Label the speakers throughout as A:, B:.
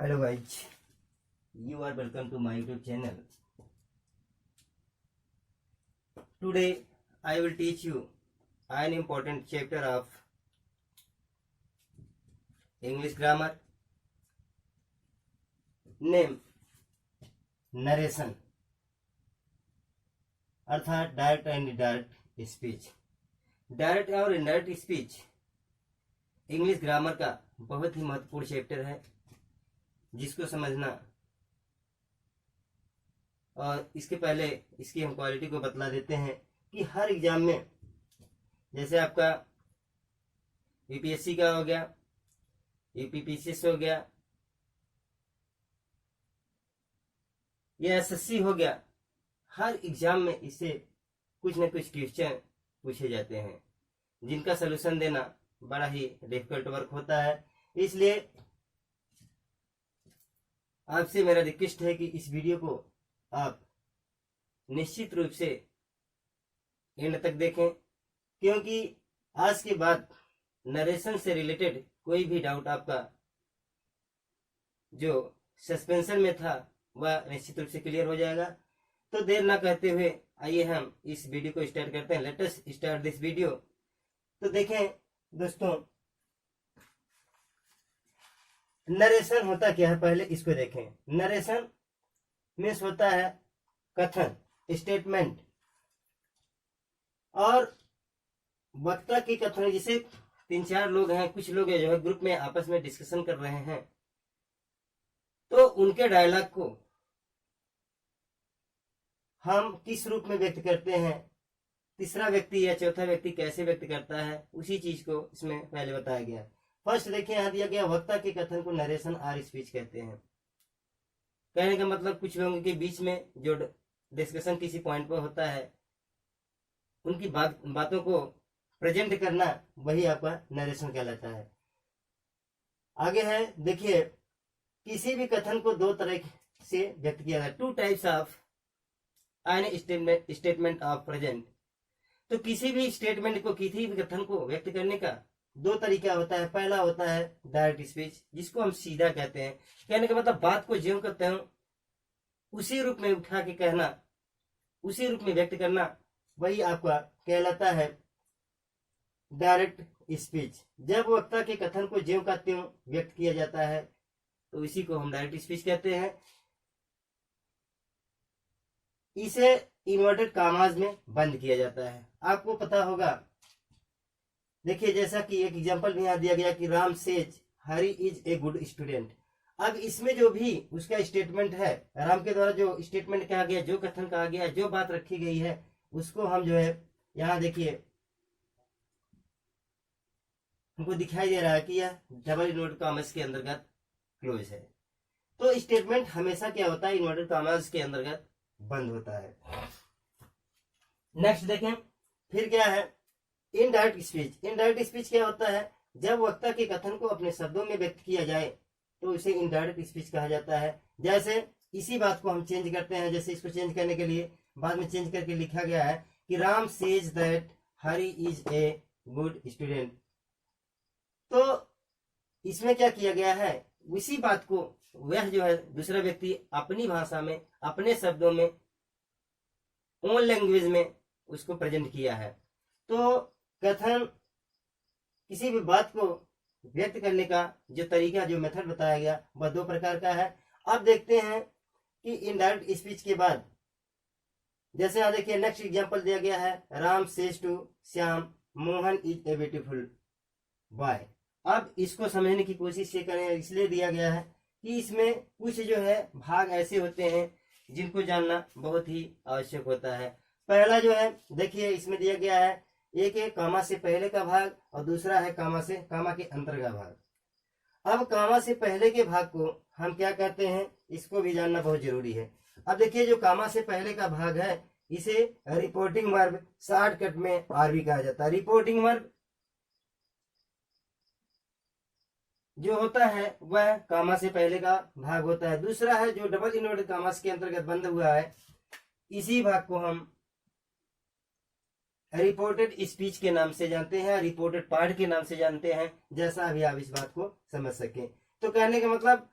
A: Hello guys, you are welcome to my YouTube channel. Today I will teach you an important chapter of English grammar. Name narration अर्थात direct and indirect speech. Direct और indirect speech English grammar का बहुत ही महत्वपूर्ण chapter है, जिसको समझना और इसके पहले इसकी हम क्वालिटी को बतला देते हैं कि हर एग्जाम में जैसे आपका यूपीएससी का हो गया, यूपीपीसीएस हो गया या एसएससी हो गया, हर एग्जाम में इससे कुछ न कुछ क्वेश्चन पूछे जाते हैं, जिनका सलूशन देना बड़ा ही डिफिकल्ट वर्क होता है। इसलिए आपसे मेरा रिक्वेस्ट है कि इस वीडियो को आप निश्चित रूप से एंड तक देखें, क्योंकि आज के बाद नरेशन से रिलेटेड कोई भी डाउट आपका जो सस्पेंशन में था वह निश्चित रूप से क्लियर हो जाएगा। तो देर ना करते हुए आइए हम इस वीडियो को स्टार्ट करते हैं। Let us start this video. तो देखें दोस्तों, नरेशन होता क्या है, पहले इसको देखें। नरेशन मीन्स होता है कथन, स्टेटमेंट, और वक्ता की कथन। जिसे 3-4 लोग हैं, कुछ लोग जो है ग्रुप में आपस में डिस्कशन कर रहे हैं, तो उनके डायलॉग को हम किस रूप में व्यक्त करते हैं, तीसरा व्यक्ति या चौथा व्यक्ति कैसे व्यक्त करता है, उसी चीज को इसमें पहले बताया गया। फर्स्ट देखिए, यहां दिया गया वक्ता के कथन को नरेशन आर स्पीच कहते हैं। कहने का मतलब कुछ लोगों के बीच में जो डिस्कशन किसी पॉइंट पर होता है, उनकी बातों को प्रेजेंट करना, वही आपका नरेशन कहलाता है। आगे है देखिए, किसी भी कथन को 2 तरह से व्यक्त किया जाता है। 2 types of an statement of present. तो किसी भी स्टेटमेंट को, किसी भी कथन को व्यक्त करने का 2 तरीका होता है। पहला होता है डायरेक्ट स्पीच, जिसको हम सीधा कहते हैं। कहने का मतलब बात को ज्यों कहते हैं उसी रूप में उठा के कहना, उसी रूप में व्यक्त करना, वही आपका कहलाता है डायरेक्ट स्पीच। जब वक्ता के कथन को ज्यों का त्यों व्यक्त किया जाता है तो इसी को हम डायरेक्ट स्पीच कहते हैं। इसे इन्वर्टेड कामाज में बंद किया जाता है। आपको पता होगा, देखिए जैसा कि एक एग्जांपल भी यहां दिया गया कि Ram says Hari is a good student. अब इसमें जो भी उसका स्टेटमेंट है, राम के द्वारा जो स्टेटमेंट कहा गया, जो कथन कहा गया, जो बात रखी गई है, उसको हम जो है यहां देखिए हमको दिखाई दे रहा है कि यह डबल इन्वर्टेड कामाज के अंतर्गत क्लोज है। तो स्टेटमेंट हमेशा क्या होता है, इन्वर्टेड कामाज के अंतर्गत बंद होता है। नेक्स्ट देखें, फिर क्या है इनडायरेक्ट स्पीच। इनडायरेक्ट स्पीच क्या होता है, जब वक्ता के कथन को अपने शब्दों में व्यक्त किया जाए तो इसे इनडायरेक्ट स्पीच कहा जाता है। जैसे इसी बात को हम चेंज करते हैं, जैसे इसको चेंज करने के लिए बाद में चेंज करके लिखा गया है कि Ram says that Hari is a good student. तो इसमें क्या किया गया है, उसी बात को वह जो है दूसरा व्यक्ति अपनी भाषा में, अपने शब्दों में, ओन लैंग्वेज में उसको प्रेजेंट किया है। तो कथन, किसी भी बात को व्यक्त करने का जो तरीका, जो मेथड बताया गया, वह 2 प्रकार का है। अब देखते हैं कि इनडायरेक्ट स्पीच के बाद, जैसे यहां देखिए नेक्स्ट एग्जांपल दिया गया है, Ram says to Shyam Mohan is a beautiful boy. अब इसको समझने की कोशिश ये करें, इसलिए दिया गया है कि इसमें कुछ जो है भाग ऐसे होते हैं जिनको जानना बहुत ही आवश्यक होता है। पहला जो है देखिए इसमें दिया गया है, एक है कामा से पहले का भाग और दूसरा है कामा के अंतर का भाग। अब कामा से पहले के भाग को हम क्या कहते हैं, इसको भी जानना बहुत जरूरी है। अब देखिए जो कामा से पहले का भाग है, इसे रिपोर्टिंग वर्ब, शॉर्टकट में आरवी कहा जाता है। रिपोर्टिंग वर्ब जो होता है वह कामा से पहले का भाग होता है। दूसरा है जो डबल इन्वर्टेड कामास के अंतर्गत बंद हुआ है, इसी भाग को हम रिपोर्टेड स्पीच के नाम से जानते हैं, रिपोर्टेड पार्ट के नाम से जानते हैं, जैसा अभी आप इस बात को समझ सकें। तो कहने का मतलब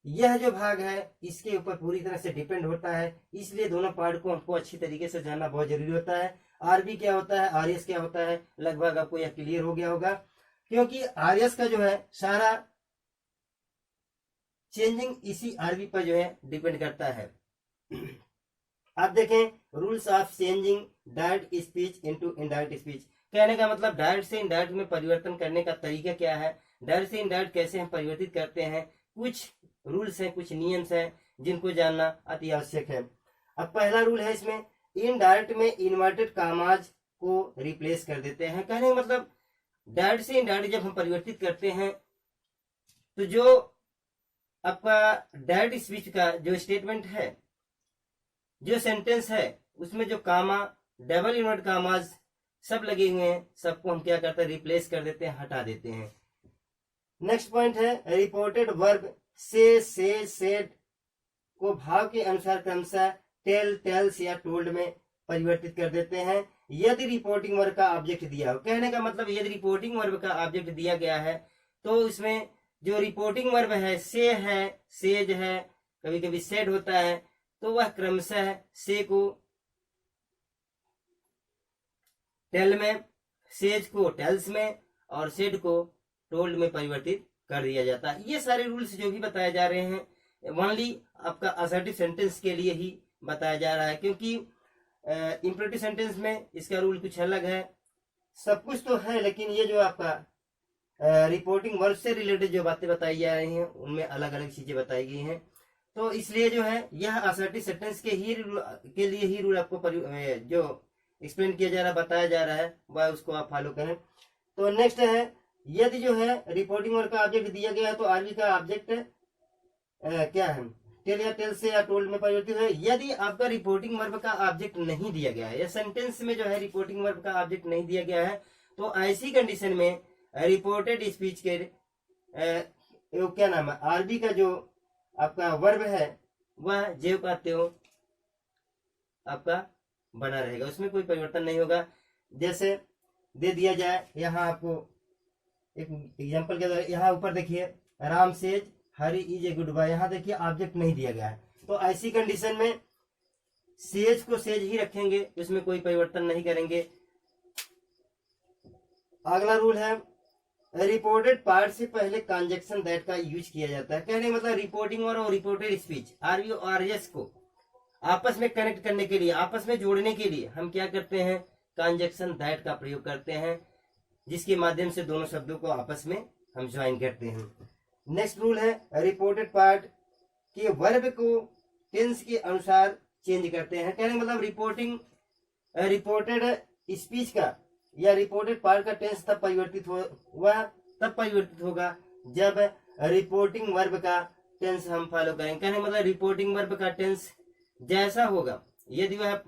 A: यह जो भाग है इसके ऊपर पूरी तरह से डिपेंड होता है, इसलिए दोनों पार्ट को हमको अच्छी तरीके से जानना बहुत जरूरी होता है। आरबी क्या होता है, आरएस क्या होता है, लगभग आपको यह क्लियर हो गया होगा, क्योंकि आरएस का जो है सारा चेंजिंग इसी आरबी पर जो है डिपेंड करता है। आप देखें rules of changing direct speech into indirect speech, कहने का मतलब डायरेक्ट से इनडायरेक्ट में परिवर्तन करने का तरीका क्या है, डायरेक्ट से इनडायरेक्ट कैसे हम परिवर्तित करते हैं, कुछ रूल्स हैं, कुछ नियम्स हैं जिनको जानना अति आवश्यक है। अब पहला रूल है इसमें, इनडायरेक्ट में इन्वर्टेड कामाज को रिप्लेस कर देते हैं। कहने का मतलब डायरेक्ट से इनडायरेक्ट जब हम परिवर्तित करते हैं तो जो आपका डायरेक्ट स्पीच का जो स्टेटमेंट है, जो सेंटेंस है, उसमें जो कामा, डबल इन्वर्ट कामाज सब लगे हुए हैं, सबको हम क्या करते हैं, रिप्लेस कर देते हैं, हटा देते हैं। नेक्स्ट पॉइंट है रिपोर्टेड वर्ब से, सेड को भाव के अनुसार क्रमशः टेल, टेल्स या टोल्ड में परिवर्तित कर देते हैं यदि रिपोर्टिंग वर्ब का ऑब्जेक्ट दिया हो। कहने का मतलब यदि रिपोर्टिंग वर्ब का ऑब्जेक्ट दिया गया है तो उसमें जो रिपोर्टिंग वर्ब है, से है, सेज है, कभी कभी सेड होता है, तो वह क्रमशः से को टेल में, सेज को टेल्स में और सेड को टोल्ड में परिवर्तित कर दिया जाता है। ये सारे रूल्स जो भी बताए जा रहे हैं ओनली आपका असर्टिव सेंटेंस के लिए ही बताया जा रहा है, क्योंकि इंपरेटिव सेंटेंस में इसका रूल कुछ अलग है। सब कुछ तो है लेकिन ये जो आपका रिपोर्टिंग वर्ब से रिलेटेड जो बातें बताई जा रही हैं उनमें अलग अलग चीजें बताई गई हैं, तो इसलिए जो है यह असर्टिव सेंटेंस के लिए ही रूल आपको जो एक्सप्लेन किया जा रहा है, बताया जा रहा है, वह उसको आप फॉलो करें। तो नेक्स्ट है, यदि जो है रिपोर्टिंग वर्ब का ऑब्जेक्ट दिया गया है तो आरबी का ऑब्जेक्ट क्या है, टेल या टेल से या टोल्ड में परिवर्तित है। यदि आपका रिपोर्टिंग वर्ब का ऑब्जेक्ट नहीं दिया गया है या सेंटेंस में जो है रिपोर्टिंग वर्ब का ऑब्जेक्ट नहीं दिया गया है तो ऐसी कंडीशन में रिपोर्टेड स्पीच के क्या नाम है, आरबी का जो आपका वर्ब है वह जेव का त्यों आपका बना रहेगा, उसमें कोई परिवर्तन नहीं होगा। जैसे दे दिया जाए, यहाँ आपको एक एग्जांपल के द्वारा, यहाँ ऊपर देखिए Ram says Hari is a good boy, यहाँ देखिए ऑब्जेक्ट नहीं दिया गया है, तो ऐसी कंडीशन में सेज को सेज ही रखेंगे, उसमें कोई परिवर्तन नहीं करेंगे। अगला रूल है रिपोर्टेड पार्ट से पहले कंजक्शन दैट का यूज किया जाता है। कहने मतलब रिपोर्टिंग और रिपोर्टेड स्पीच आरवी और आरएस को आपस में कनेक्ट करने के लिए, आपस में जोड़ने के लिए हम क्या करते हैं, कंजक्शन दैट का प्रयोग करते हैं, जिसके माध्यम से दोनों शब्दों को आपस में हम ज्वाइन करते हैं। नेक्स्ट रूल है रिपोर्टेड पार्ट के वर्ब को टेंस के अनुसार चेंज करते हैं। कहने मतलब रिपोर्टेड स्पीच का या रिपोर्टेड पार्ट का टेंस तब परिवर्तित होगा जब रिपोर्टिंग वर्ब का टेंस हम फॉलो करेंगे। कहने मतलब रिपोर्टिंग वर्ब का टेंस जैसा होगा, यदि वह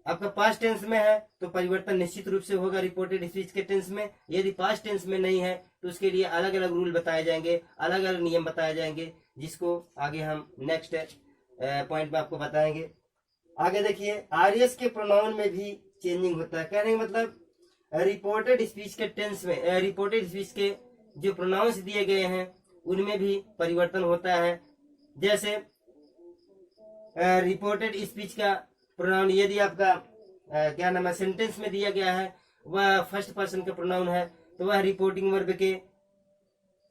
A: आपका पास्ट टेंस में है तो परिवर्तन निश्चित रूप से होगा रिपोर्टेड स्पीच के टेंस में। यदि पास्ट टेंस में नहीं है तो उसके लिए अलग अलग रूल बताए जाएंगे, अलग अलग नियम बताए जाएंगे, जिसको आगे हम नेक्स्ट पॉइंट में आपको बताएंगे। आगे देखिए आरएस के प्रोनाउन में भी चेंजिंग होता है। कहने का मतलब रिपोर्टेड स्पीच के टेंस में, रिपोर्टेड स्पीच के जो प्रोनाउंस दिए गए हैं उनमें भी परिवर्तन होता है। जैसे रिपोर्टेड स्पीच का प्रोनाउन यदि आपका क्या नाम है सेंटेंस में दिया गया है वह फर्स्ट पर्सन का प्रोनाउन है तो वह रिपोर्टिंग वर्ब के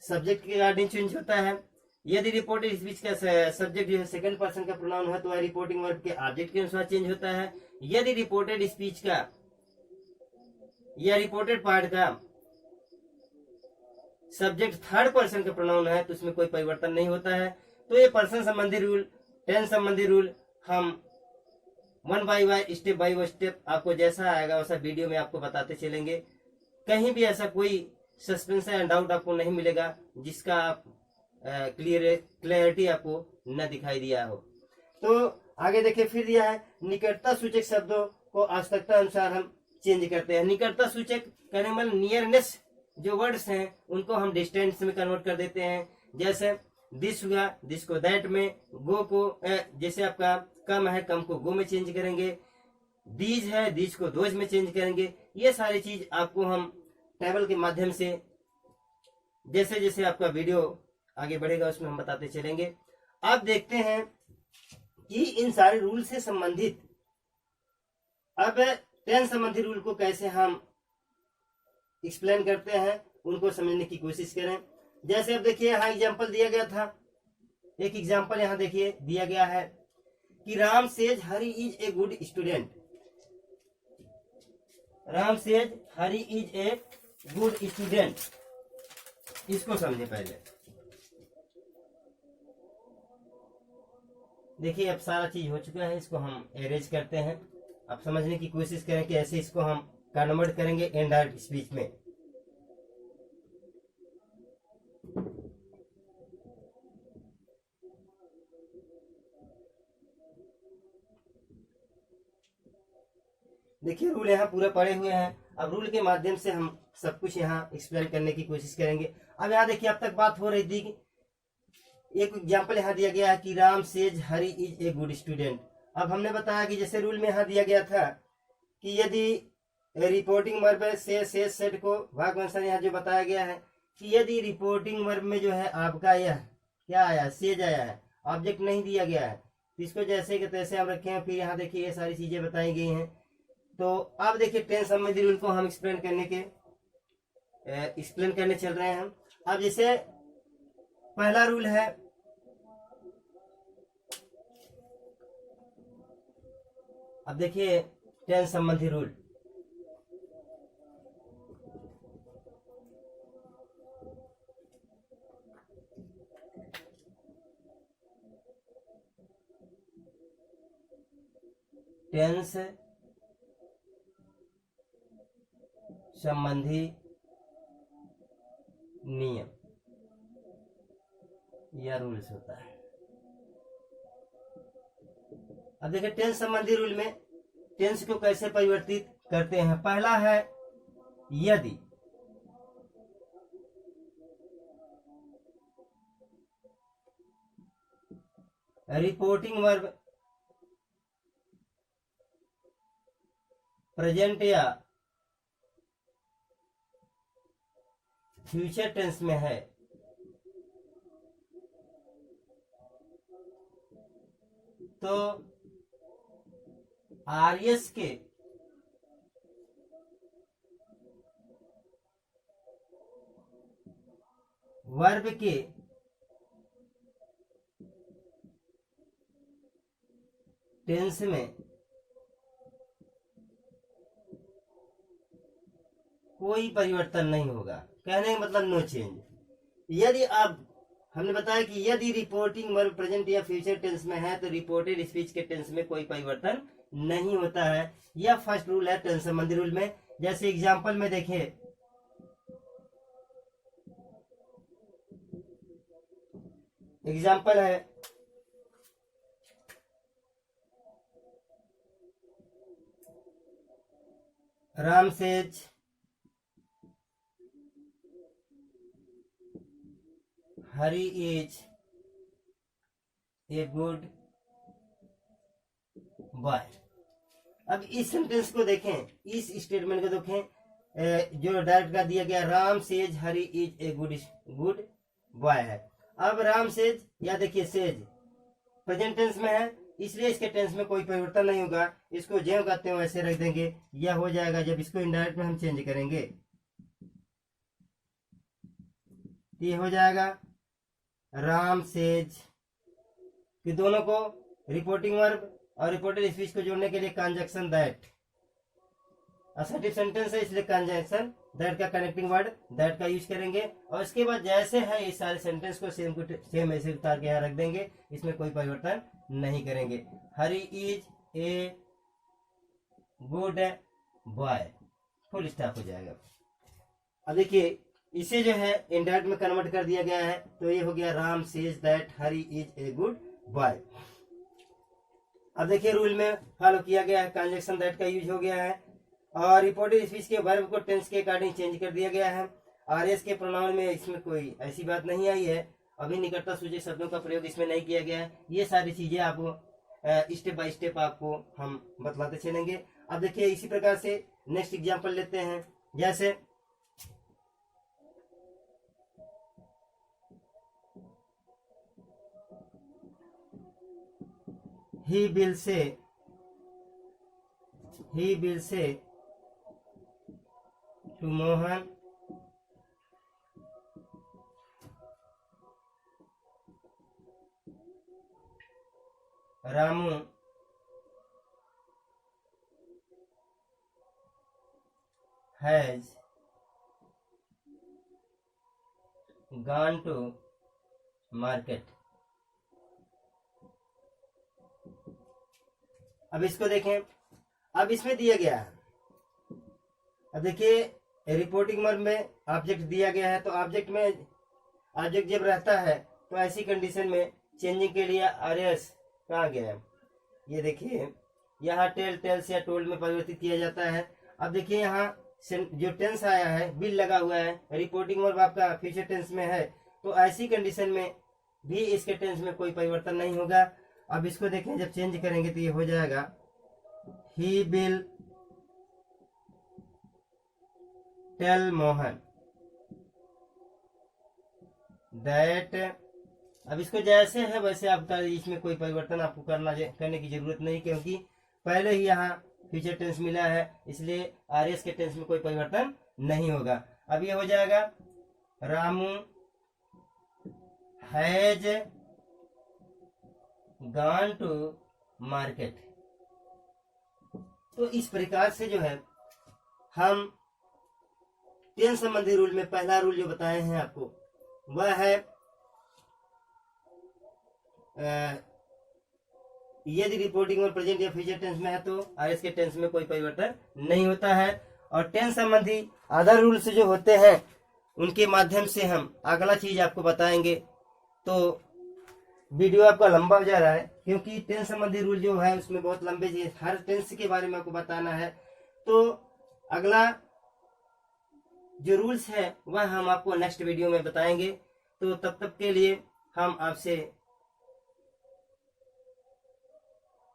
A: सब्जेक्ट के रिगार्डिंग चेंज होता है। यदि रिपोर्टेड स्पीच का सब्जेक्ट जो है सेकंड पर्सन का प्रोनाउन है तो वह रिपोर्टिंग वर्ब के ऑब्जेक्ट के अनुसार चेंज होता है। यदि रिपोर्टेड स्पीच का या रिपोर्टेड पार्ट का सब्जेक्ट थर्ड पर्सन का प्रोनाउन है तो उसमें कोई परिवर्तन नहीं होता है। तो ये पर्सन संबंधी रूल, टेंस संबंधी रूल हम वन बाय स्टेप आपको जैसा आएगा वैसा वीडियो में आपको बताते चलेंगे। कहीं भी ऐसा कोई सस्पेंस एंड डाउट आपको नहीं मिलेगा जिसका आप क्लियरिटी आपको न दिखाई दिया हो। तो आगे देखिए फिर दिया है निकटता सूचक शब्दों को आवश्यकता अनुसार हम चेंज करते हैं। निकटता सूचक कहने मतलब नियरनेस जो वर्ड्स हैं उनको हम डिस्टेंस में कन्वर्ट कर देते हैं। जैसे दिस हुआ, दिस को दैट में, गो को जैसे आपका कम है, कम को गो में चेंज करेंगे, दीज है, दीज को दोज में चेंज करेंगे। ये सारी चीज आपको हम टेबल के माध्यम से जैसे जैसे आपका वीडियो आगे बढ़ेगा उसमें हम बताते चलेंगे। अब देखते हैं कि इन सारे रूल से संबंधित अब टेंस संबंधी रूल को कैसे हम एक्सप्लेन करते हैं, उनको समझने की कोशिश करें। जैसे अब देखिए यहाँ एग्जाम्पल दिया गया था, एक एग्जाम्पल यहाँ देखिए दिया गया है कि Ram says Hari is a good student. Ram says Hari is a good student, इसको समझे पहले। देखिए अब सारा चीज हो चुका है, इसको हम एरेंज करते हैं। अब समझने की कोशिश करें कि ऐसे इसको हम कन्वर्ट करेंगे इनडायरेक्ट स्पीच में। देखिए रूल यहाँ पूरे पड़े हुए हैं। अब रूल के माध्यम से हम सब कुछ यहाँ एक्सप्लेन करने की कोशिश करेंगे। अब यहाँ देखिए अब तक बात हो रही थी कि एक एग्जाम्पल यहाँ दिया गया है कि Ram says Hari is a good student. अब हमने बताया कि जैसे रूल में यहाँ दिया गया था कि यदि रिपोर्टिंग वर्ब से सेट को भाग अनुसार यहाँ जो बताया गया है कि यदि रिपोर्टिंग वर्ब में जो है आपका यह क्या आया, सेज आया है, ऑब्जेक्ट नहीं दिया गया है, तो इसको जैसे कि तैसे हम रखे हैं। फिर यहाँ देखिए ये सारी चीजें बताई गई हैं। तो अब देखिए टेंस संबंधी रूल को हम एक्सप्लेन करने चल रहे हैं हम। अब जैसे पहला रूल है, अब देखिए टेंस संबंधी रूल। टेंस संबंधी नियम या रूल्स होता है। अब देखिए टेंस संबंधी रूल में टेंस को कैसे परिवर्तित करते हैं। पहला है यदि रिपोर्टिंग वर्ब प्रेजेंट या फ्यूचर टेंस में है तो आरएस के वर्ब के टेंस में कोई परिवर्तन नहीं होगा। कहने का मतलब नो चेंज। यदि आप हमने बताया कि यदि रिपोर्टिंग वर्ब प्रेजेंट या फ्यूचर टेंस में है तो रिपोर्टेड स्पीच के टेंस में कोई परिवर्तन नहीं होता है। यह फर्स्ट रूल है टेंस संबंधी रूल में। जैसे एग्जांपल में देखिए, एग्जांपल है Ram says Hari is a good boy. अब इस सेंटेंस को देखें, इस स्टेटमेंट को देखें जो डायरेक्ट का दिया गया, Ram says Hari is a good boy है। अब राम सेज या देखिए सेज प्रेजेंट टेंस में है, इसलिए इसके टेंस में कोई परिवर्तन नहीं होगा। इसको ज्यों कहते हैं वैसे रख देंगे, यह हो जाएगा। जब इसको इनडायरेक्ट में हम चेंज करेंगे ये हो जाएगा राम सेज। फिर दोनों को रिपोर्टिंग वर्ब और रिपोर्टेड स्पीच को जोड़ने के लिए कंजक्शन दैट, असर्टिव सेंटेंस है इसलिए कंजक्शन दैट का कनेक्टिंग वर्ड दैट का यूज करेंगे। और इसके बाद जैसे है इस सारे सेंटेंस को सेम ऐसे उतार के यहाँ रख देंगे, इसमें कोई परिवर्तन नहीं करेंगे। Hari is a good boy, full stop हो जाएगा। अब देखिए इसे जो है इनडायरेक्ट में कन्वर्ट कर दिया गया है, तो ये हो गया Ram says that Hari is a good boy. अब देखिए रूल में फॉलो किया गया है, कंजक्शन दैट का यूज हो गया है और रिपोर्टेड स्पीच के वर्ब को टेंस के अकॉर्डिंग चेंज कर दिया गया है। आरएस के प्रोनाउन में इसमें कोई ऐसी बात नहीं आई है, अभी निकटता सूचक शब्दों का प्रयोग इसमें नहीं किया गया है। ये सारी चीजें आपको स्टेप बाय स्टेप आपको हम बतलाते चलेंगे। अब देखिए इसी प्रकार से नेक्स्ट एग्जांपल लेते हैं। जैसे he will say to Mohan, Ramu has gone to market। अब इसको देखें, अब इसमें दिया गया है, अब देखिए रिपोर्टिंग वर्ब में ऑब्जेक्ट दिया गया है, तो ऑब्जेक्ट में ऑब्जेक्ट जब रहता है तो ऐसी कंडीशन में चेंजिंग के लिए आरएस कहाँ गया है, ये देखिए यहाँ टेल, टेल्स या टोल्ड में परिवर्तित किया जाता है। अब देखिए यहाँ जो टेंस आया है, बिल लगा हुआ है, रिपोर्टिंग वर्ब आपका फ्यूचर टेंस में है, तो ऐसी कंडीशन में भी इसके टेंस में कोई परिवर्तन नहीं होगा। अब इसको देखें, जब चेंज करेंगे तो ये हो जाएगा he will tell Mohan that. अब इसको जैसे है वैसे आप बता दीजिए, इसमें कोई परिवर्तन आपको करने की जरूरत नहीं, क्योंकि पहले ही यहाँ फ्यूचर टेंस मिला है, इसलिए आरएस के टेंस में कोई परिवर्तन नहीं होगा। अब ये हो जाएगा Ramu has gone to market. तो इस प्रकार से जो है हम टेंस संबंधी रूल में पहला रूल जो बताए हैं आपको वह है यदि रिपोर्टिंग और प्रेजेंट या फ्यूचर टेंस में है तो आरएस के टेंस में कोई परिवर्तन नहीं होता है। और टेंस संबंधी अदर रूल्स जो होते हैं उनके माध्यम से हम अगला चीज आपको बताएंगे। तो वीडियो आपका लंबा हो जा रहा है, क्योंकि टेंस संबंधी रूल जो है उसमें बहुत लंबे हर टेंस के बारे में आपको बताना है। तो अगला जो रूल्स है वह हम आपको नेक्स्ट वीडियो में बताएंगे। तो तब तक के लिए हम आपसे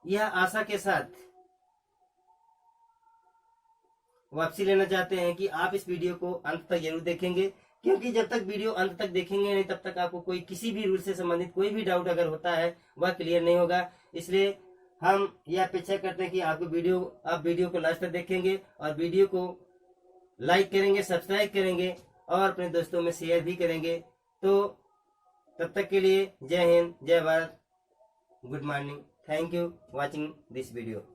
A: यह आशा के साथ वापसी लेना चाहते हैं कि आप इस वीडियो को अंत तक जरूर देखेंगे, क्योंकि जब तक वीडियो अंत तक देखेंगे नहीं तब तक आपको कोई किसी भी रूल से संबंधित कोई भी डाउट अगर होता है वह क्लियर नहीं होगा। इसलिए हम यह अपेक्षा करते हैं कि आप वीडियो को लास्ट तक देखेंगे और वीडियो को लाइक करेंगे, सब्सक्राइब करेंगे और अपने दोस्तों में शेयर भी करेंगे। तो तब तक के लिए जय हिंद, जय Bharat, good morning, thank you watching this video.